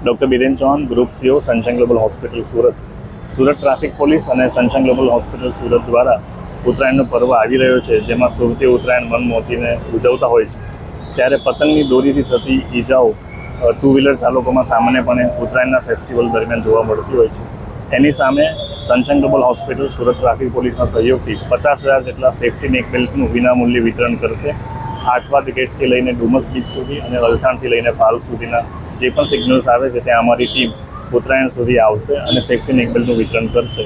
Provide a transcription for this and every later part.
Doctor Biren Chauhan, group CEO, sunshine global hospital Surat. Surat traffic police અને sunshine global hospital Surat દ્વારા ઉત્તરાયણનો પર્વ આવી રહ્યો છે, જેમાં સુરતી ઉત્તરાયણ મન મોચીને ઉજવતા હોય છે. ત્યારે પતંગની દોરીથી થતી ઈજાઓ ટુ વ્હીલર ચાલકોમાં સામાન્યપણે ઉત્તરાયણના ફેસ્ટિવલ દરમિયાન જોવા મળતી હોય છે. એની સામે sunshine global hospital Surat traffic પોલીસના સહયોગથી 50,000 જેટલા સેફ્ટી નેક બેલ્ટનું વિનામૂલ્યે વિતરણ કરશે. આઠવાદ ગેટથી લઈને ડુમસ બીચ સુધી અને અલથાણથી લઈને પાલ સુધીના જે પણ સિગ્નલ્સ આવે છે ત્યાં અમારી ટીમ ઉત્તરાયણ સુધી આવશે અને સેફ્ટી નેક બેલ્ટનું વિતરણ કરશે.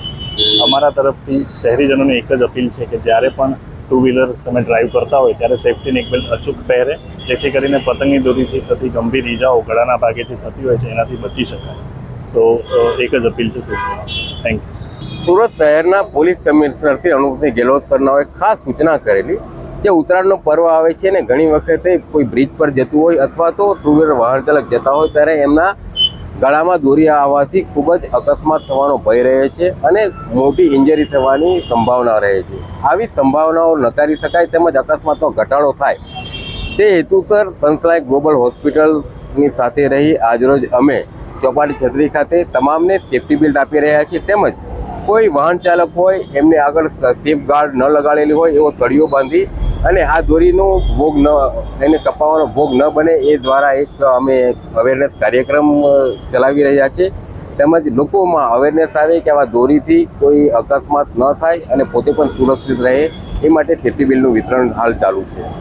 અમારા તરફથી શહેરીજનોને એક જ અપીલ છે કે જ્યારે પણ ટુ વ્હીલર તમે ડ્રાઈવ કરતા હોય ત્યારે સેફ્ટી નેક બેલ્ટ અચૂક પહેરે, જેથી કરીને પતંગની દોરીથી થતી ગંભીર ઈજાઓ ગળાના ભાગે જે થતી હોય છે એનાથી બચી શકાય. સો એક જ અપીલ છે સૌથી. Thank you. સુરત શહેરના પોલીસ કમિશનર શ્રી અનુપસિંહ ગેહલોત સરનાઓએ ખાસ સૂચના કરેલી કે ઉત્તરાયણનો પર્વ આવે છે ને ઘણી વખતે કોઈ બ્રિજ પર જતું હોય અથવા તો ટુ વ્હીલર વાહન ચાલક જતા હોય ત્યારે એમના ગળામાં દોરી આવવાથી ખૂબ જ અકસ્માત થવાનો ભય રહે છે અને મોટી ઇન્જરી થવાની સંભાવના રહે છે. આવી સંભાવનાઓ નકારી શકાય તેમજ અકસ્માતનો ઘટાડો થાય તે હેતુસર સનશાઇન ગ્લોબલ હોસ્પિટલ્સની સાથે રહી આજરોજ અમે ચોપાટી છત્રી ખાતે તમામને સેફ્ટી બેલ્ટ આપી રહ્યા છીએ. તેમજ કોઈ વાહન ચાલક હોય એમને આગળ સેફ ગાર્ડ ન લગાડેલી હોય એવો સળીઓ બાંધી અને આ દોરીનો ભોગ ન એને કપાવવાનો ભોગ ન બને એ દ્વારા એક અમે અવેરનેસ કાર્યક્રમ ચલાવી રહ્યા છીએ. તેમજ લોકોમાં અવેરનેસ આવે કે આવા દોરીથી કોઈ અકસ્માત ન થાય અને પોતે પણ સુરક્ષિત રહે એ માટે સેફ્ટી બેલ્ટનું વિતરણ હાલ ચાલુ છે.